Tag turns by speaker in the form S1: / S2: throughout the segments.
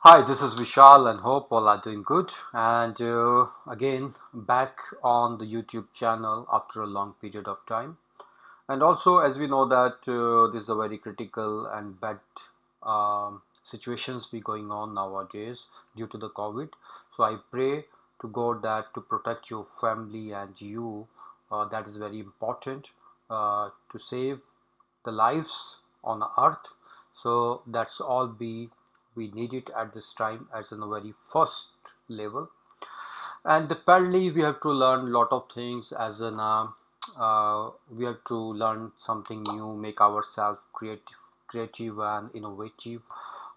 S1: Hi, this is Vishal and hope all are doing good. And again, back on the YouTube channel after a long period of time. And also, as we know that this is a very critical and bad situations be going on nowadays due to the COVID. So I pray to God that to protect your family and you, that is very important to save the lives on earth. So that's all we need it at this time as in the very first level. And apparently we have to learn lot of things as in we have to learn something new, make ourselves creative and innovative.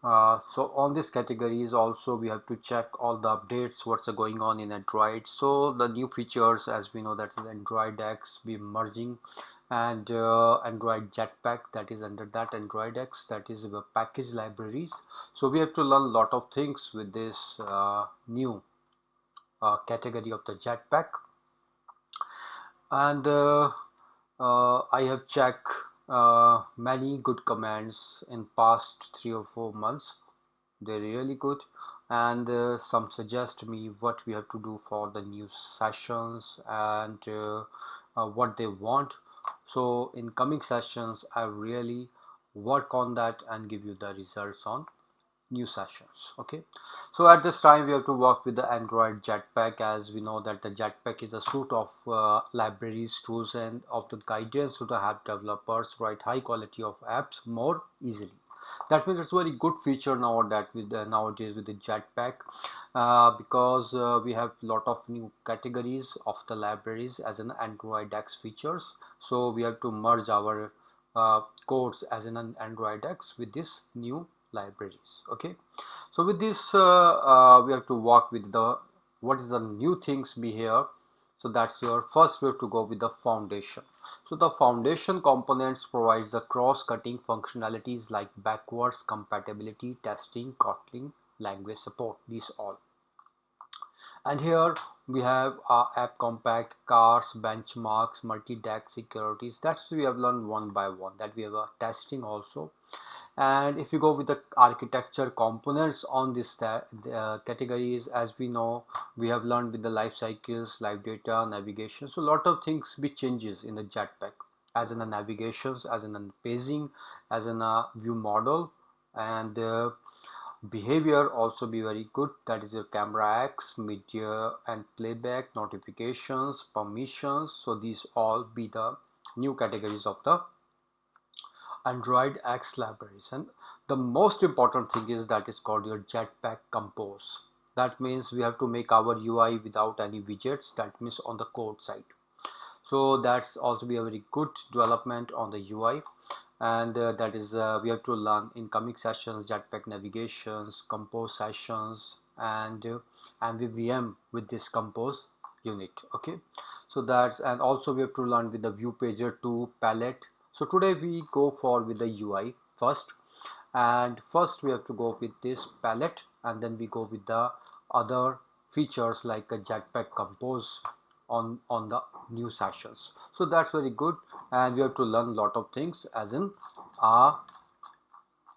S1: So on these categories also we have to check all the updates what's going on in Android. So the new features, as we know, that is Androidx be merging, and Android Jetpack, that is under that Androidx, that is the package libraries. So we have to learn a lot of things with this new category of the Jetpack. And I have checked many good comments in past 3 or 4 months. They're really good, and some suggest me what we have to do for the new sessions and what they want. So in coming sessions I really work on that and give you the results on new sessions. Okay, so at this time we have to work with the Android Jetpack. As we know that the Jetpack is a suite of libraries, tools and of the guidance to the app developers write high quality of apps more easily. That means it's a very good feature now that with nowadays with the Jetpack, because we have lot of new categories of the libraries as an Android X features. So we have to merge our codes as in an Android X with this new libraries. Okay, so with this we have to work with the what is the new things be here. So that's your first, we have to go with the foundation. So the foundation components provides the cross-cutting functionalities like backwards compatibility, testing, Kotlin, language support, these all. And here we have app compact, cars, benchmarks, multi-DAC securities. That's we have learned one by one, that we have a testing also. And if you go with the architecture components on this categories, as we know, we have learned with the life cycles, live data, navigation. So a lot of things be changes in the Jetpack, as in the navigations, as in the paging, as in a view model, and behavior also be very good. That is your camera X, media and playback, notifications, permissions. So these all be the new categories of the Android X libraries. And the most important thing is that is called your Jetpack Compose. That means we have to make our UI without any widgets. That means on the code side. So that's also be a very good development on the UI. And that is we have to learn in coming sessions Jetpack navigations, compose sessions, and MVVM with this compose unit. Okay, so that's, and also we have to learn with the view pager to palette. So today we go for with the UI first, and first we have to go with this palette, and then we go with the other features like a Jetpack compose on the new sessions. So that's very good, and we have to learn a lot of things as in a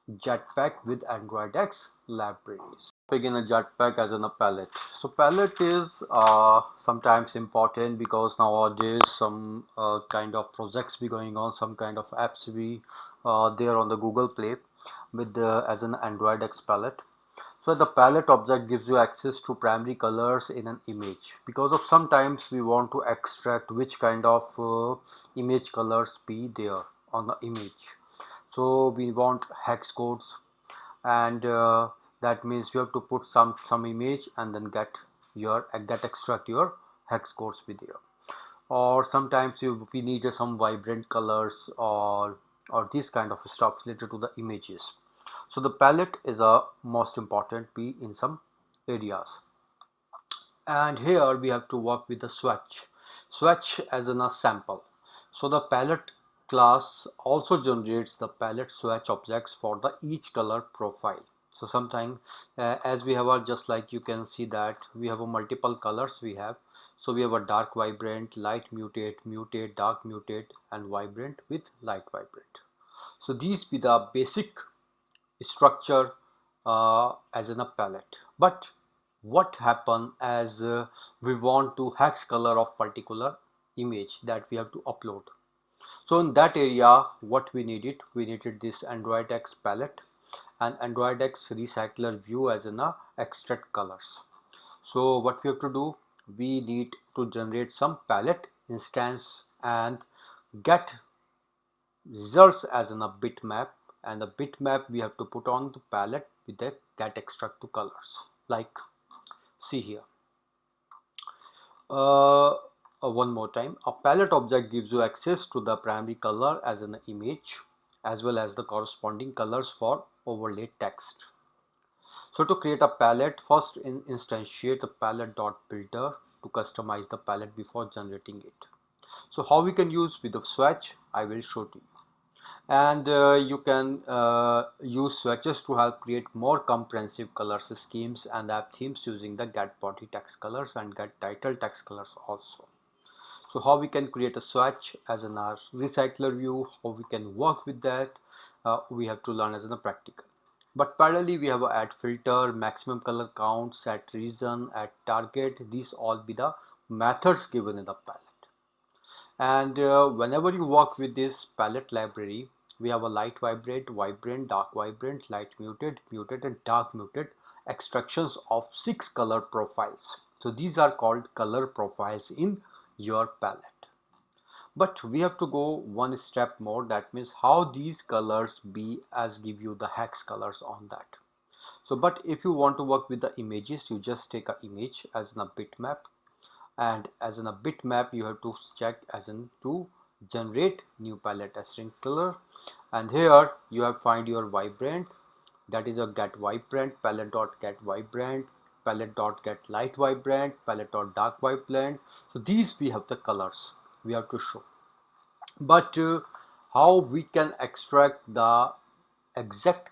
S1: Jetpack with Android X libraries. Begin a Jetpack as in a palette. So palette is sometimes important because nowadays some kind of projects be going on, some kind of apps be there on the Google Play with the as an Android X palette. So the palette object gives you access to primary colors in an image, because of sometimes we want to extract which kind of image colors be there on the image. So we want hex codes, and that means you have to put some image and then get extract your hex codes with there. Or sometimes we need some vibrant colors or this kind of stuff related to the images. So the palette is a most important P in some areas. And here we have to work with the swatch as in a sample. So the palette class also generates the palette swatch objects for the each color profile. So sometimes as we have a, just like you can see that we have a multiple colors we have. So we have a dark vibrant, light mutate, dark mutate, and vibrant with light vibrant. So these be the basic structure as in a palette. But what happen as we want to hex color of particular image that we have to upload. So in that area, what we needed this Androidx palette and Androidx recycler view as in a extract colors. So what we have to do, we need to generate some palette instance and get results as in a bitmap, and the bitmap we have to put on the palette with the get extract to colors. Like, see here, one more time, a palette object gives you access to the primary color as an image as well as the corresponding colors for overlay text. So to create a palette, first instantiate the palette.builder to customize the palette before generating it. So how we can use with the swatch, I will show to you. And you can use swatches to help create more comprehensive colors schemes and app themes using the get body text colors and get title text colors also. So how we can create a swatch as in our recycler view, how we can work with that, we have to learn as in a practical. But parallelly we have a add filter, maximum color count, set region, add target. These all be the methods given in the palette. And whenever you work with this palette library, we have a light vibrant, dark vibrant, light muted, muted and dark muted extractions of 6 color profiles. So these are called color profiles in your palette. But we have to go one step more, that means how these colors be as give you the hex colors on that. So but if you want to work with the images, you just take a image as in a bitmap, and as in a bitmap you have to check as in to generate new palette as string color, and here you have find your vibrant, that is a get vibrant, palette dot get vibrant, palette dot get light vibrant, palette dot dark vibrant. So these we have the colors we have to show. But how we can extract the exact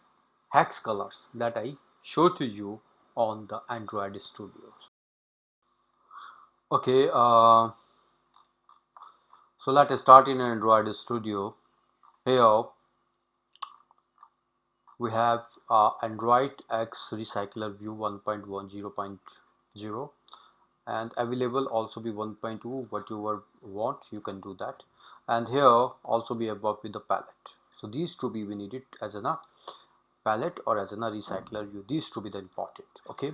S1: hex colors, that I show to you on the Android Studios. Okay, so let's start in Android Studio. Here we have Androidx Recycler View 1.10.0 and available also be 1.2, whatever want you can do that. And here also we have worked with the palette. So these two be we need it as a palette or as a recycler view. These two be the important. Okay,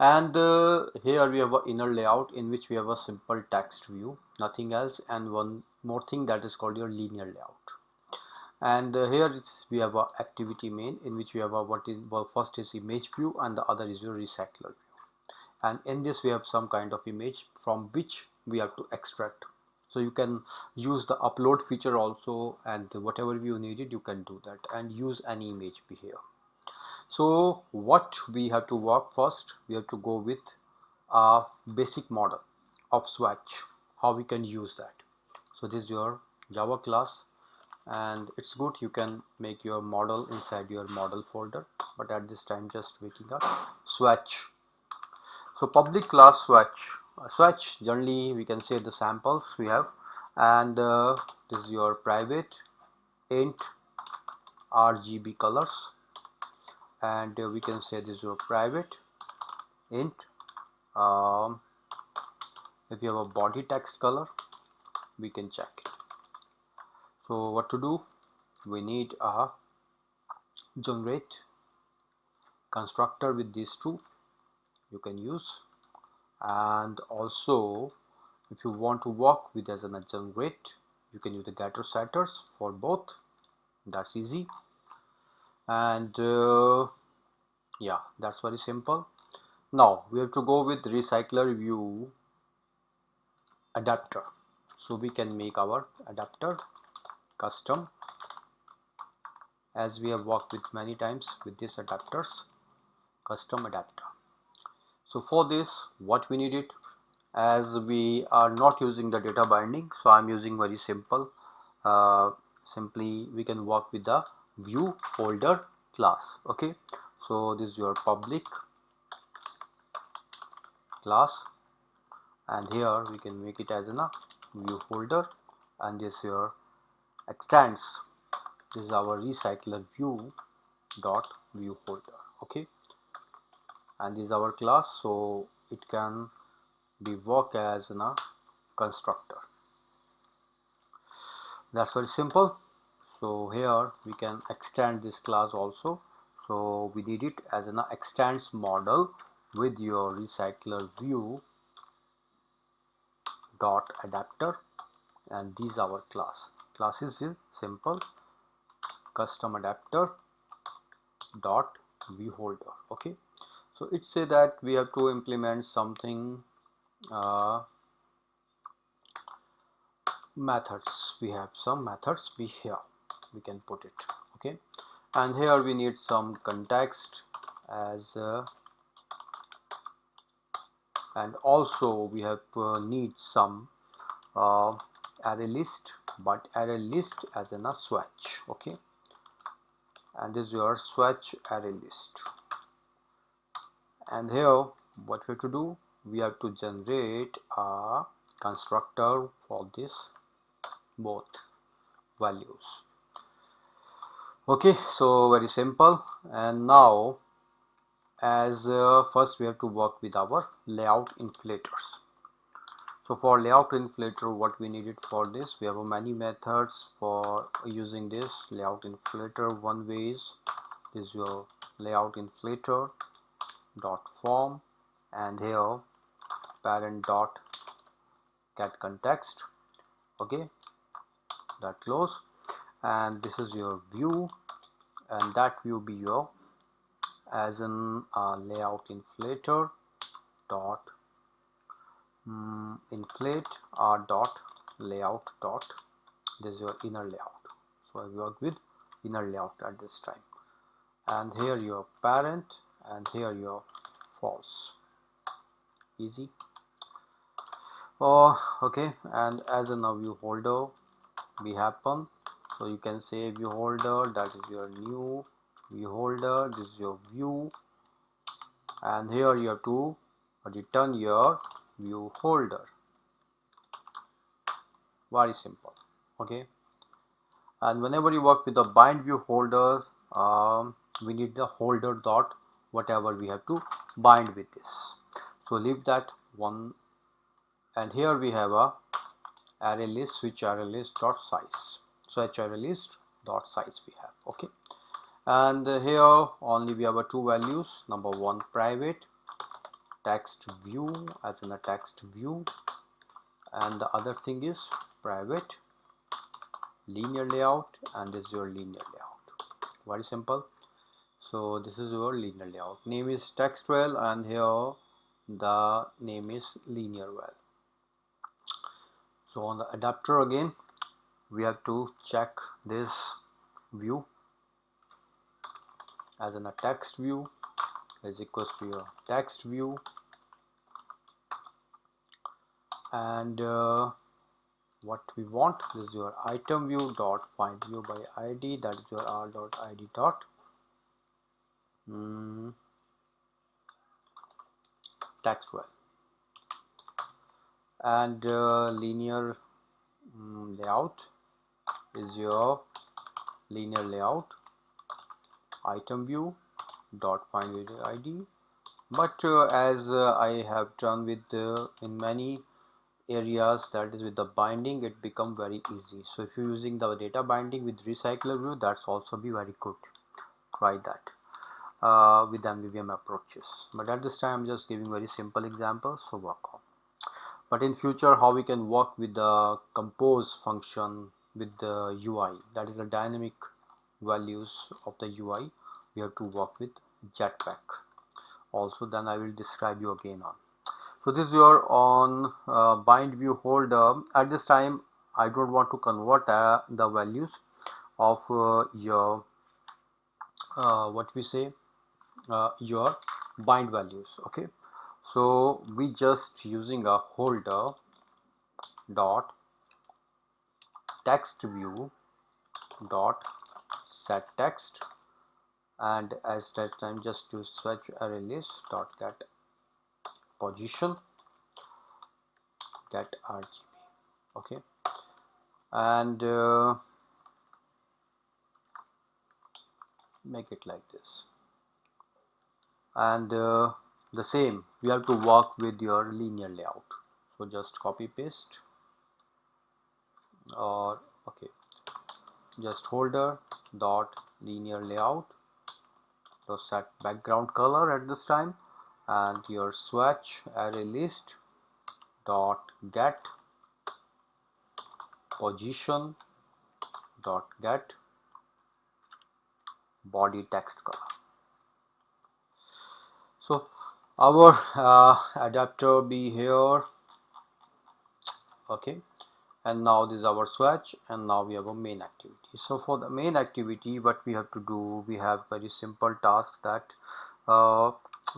S1: and here we have an inner layout in which we have a simple text view, nothing else, and one more thing that is called your linear layout. And here we have a activity main in which we have a first is image view and the other is your recycler view, and in this we have some kind of image from which we have to extract. So you can use the upload feature also, and whatever view needed you can do that and use any image be here. So what we have to work first, we have to go with a basic model of Swatch, how we can use that. So this is your Java class, and it's good you can make your model inside your model folder, but at this time just waiting up. Swatch, so public class Swatch. Swatch generally we can say the samples we have, and this is your private int RGB colors, and we can say this is your private int if you have a body text color we can check it. So what to do, we need a generate constructor with these two you can use, and also if you want to work with as a generate you can use the getter setters for both, that's easy. And yeah, that's very simple. Now we have to go with recycler view adapter, so we can make our adapter custom as we have worked with many times with these adapters, custom adapter. So for this what we need it, as we are not using the data binding, so I'm using very simple, simply we can work with the view folder class. Okay, so this is your public class, and here we can make it as a view folder, and this here extends, this is our recycler view dot view folder. Okay, and this is our class, so it can be work as a constructor. That's very simple. So here we can extend this class also. So we did it as an extends model with your recycler view dot adapter, and these our class is simple custom adapter dot view holder. Okay, so it say that we have to implement something methods. We have some methods here we can put it. Okay, and here we need some context as and also we have need some array list, but array list as in a swatch. Okay, and this is your swatch array list, and here what we have to do, we have to generate a constructor for this both values. Okay, so very simple. And now as first we have to work with our layout inflators. So for layout inflator, what we needed for this, we have many methods for using this layout inflator. One way is your layout inflator dot form, and here parent dot get context. Okay, that close, and this is your view, and that view be your as in layout inflator dot inflate dot layout dot, this is your inner layout. So I work with inner layout at this time, and here your parent, and here your false. Easy. Oh, okay, and as a now view holder we happen, so you can say view holder, that is your new view holder, this is your view, and here you have to return your view holder. Very simple. Okay, and whenever you work with the bind view holder, we need the holder dot whatever we have to bind with this, so leave that one, and here we have a array list, switch array list dot size, switch array list dot size we have. Okay, and here only we have a two values, number one private text view as in a text view, and the other thing is private linear layout, and this is your linear layout. Very simple. So this is your linear layout, name is textwell, and here the name is linear well. So on the adapter again we have to check this view as in a text view is equals to your text view, and what we want is your item view dot find view by id, that is your r dot id dot text well, and linear layout is your linear layout item view dot find view id, but as I have done with in many areas, that is with the binding, it become very easy. So if you're using the data binding with recycler view, that's also be very good. Try that with MVVM approaches, but at this time I'm just giving very simple examples, so work on. But in future, how we can work with the compose function with the UI, that is the dynamic values of the UI, we have to work with Jetpack also, then I will describe you again on. So this is your on bind view holder. At this time I don't want to convert the values of your what we say your bind values. Okay, so we just using a holder dot text view dot set text, and as that time just to switch array list dot get position get RGB. Okay, and make it like this, and the same, we have to work with your linear layout. So just copy paste, or okay, just folder dot linear layout, so set background color at this time, and your swatch array list dot get position dot get body text color. So our adapter be here, okay, and now this is our swatch, and now we have a main activity. So for the main activity, what we have to do, we have very simple task that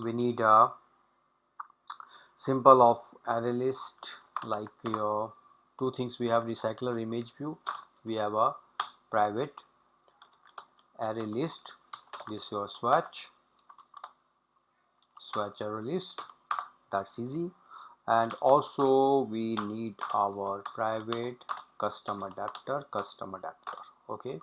S1: we need a symbol of array list, like your two things. We have recycler image view, we have a private array list, this is your swatch array list, that's easy. And also we need our private custom adapter, okay.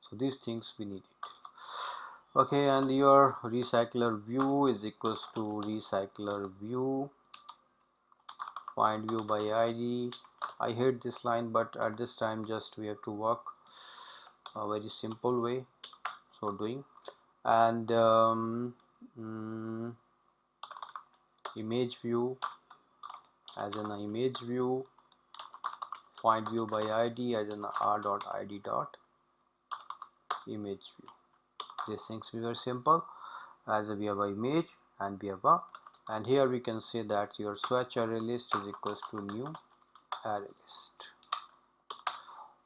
S1: So these things we need it, okay. And your recycler view is equals to recycler view find view by id. I hate this line, but at this time just we have to work a very simple way, so doing. And image view as an image view find view by id as an r.id dot image view. These things we very simple, as we have a image and we have a, and here we can say that your swatch array list is equals to new array list,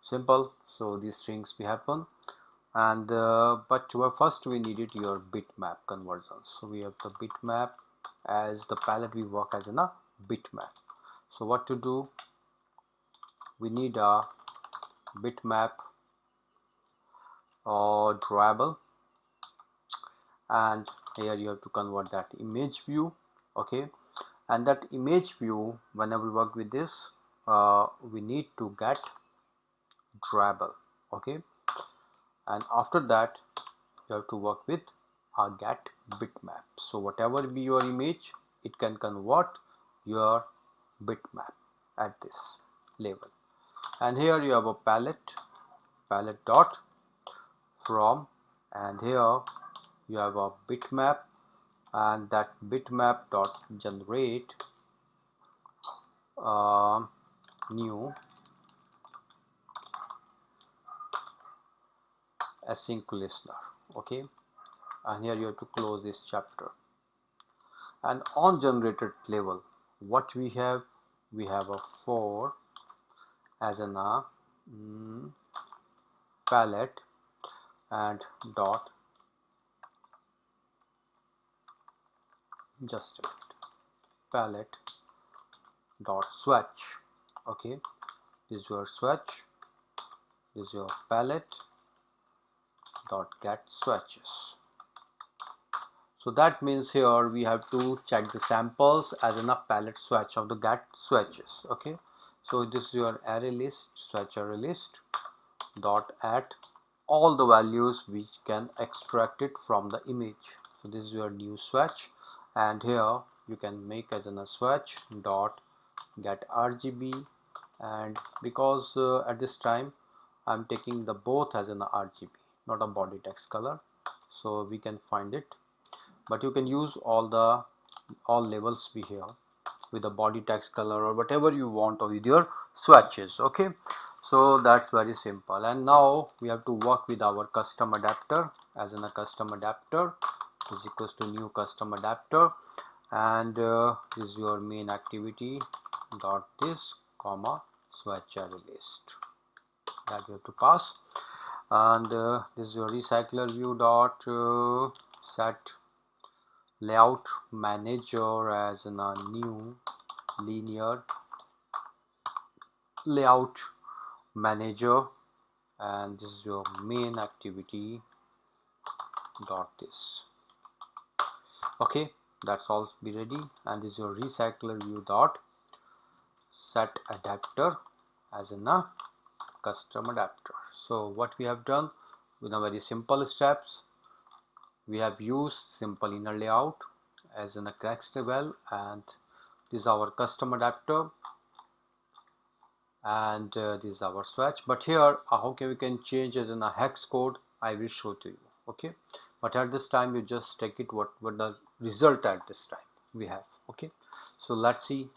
S1: simple. So these strings we happen. And but first we needed your bitmap conversion. So we have the bitmap as the palette, we work as in a bitmap. So what to do, we need a bitmap or drawable, and here you have to convert that image view, okay. And that image view, whenever we work with this, we need to get drawable, okay. And after that you have to work with a get bitmap. So whatever be your image, it can convert your bitmap at this level. And here you have a palette dot from, and here you have a bitmap, and that bitmap dot generate new async listener, okay. And here you have to close this chapter. And on generated level, what we have a for as an palette and dot, just a minute, palette dot swatch, okay. This is your swatch, this is your palette dot get swatches. So that means here we have to check the samples as in a palette swatch of the get swatches, okay. So this is your array list, swatch array list dot add all the values which can extract it from the image. So this is your new swatch, and here you can make as in a swatch dot get RGB, and because at this time I'm taking the both as an RGB, not a body text color, so we can find it. But you can use all levels be here with the body text color or whatever you want with your swatches, okay. So that's very simple. And now we have to work with our custom adapter, as in a custom adapter is equals to new custom adapter, and this is your main activity dot this comma swatch array list, that you have to pass. And this is your recycler view dot set layout manager as in a new linear layout manager, and this is your main activity dot this, okay. That's all be ready. And this is your recycler view dot set adapter as in a custom adapter. So what we have done with a very simple steps, we have used simple inner layout as in a crack stable, and this is our custom adapter, and this is our swatch. But here how we can change it in a hex code, I will show to you. Okay, but at this time you just take it what the result at this time we have. Okay, so let's see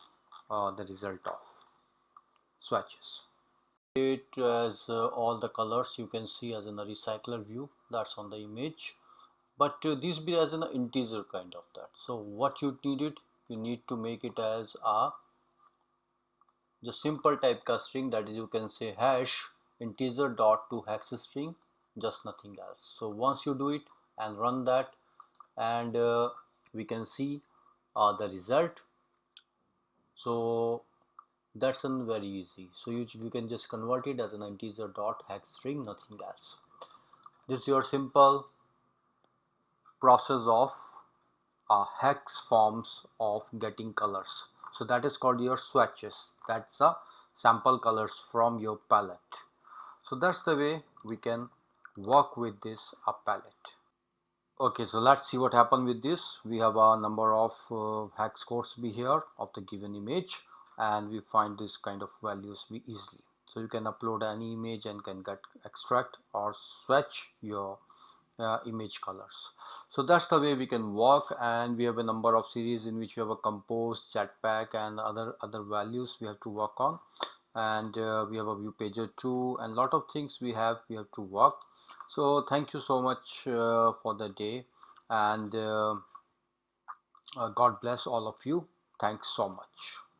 S1: the result of swatches. It as all the colors you can see as in a recycler view, that's on the image, but this be as an integer kind of that. So what you needed, you need to make it as a just simple typecasting, that is you can say hash integer dot to hex string, just nothing else. So once you do it and run that, and we can see the result. So that's very easy. So you can just convert it as an integer dot hex string, nothing else. This is your simple process of hex forms of getting colors. So that is called your swatches. That's the sample colors from your palette. So that's the way we can work with this palette. Okay, so let's see what happened with this. We have a number of hex codes be here of the given image, and we find this kind of values we easily. So you can upload any image and can get extract or swatch your image colors. So that's the way we can work, and we have a number of series in which we have a compose, jetpack, and other values we have to work on, and we have a view pager too, and lot of things we have to work. So thank you so much for the day, and God bless all of you. Thanks so much.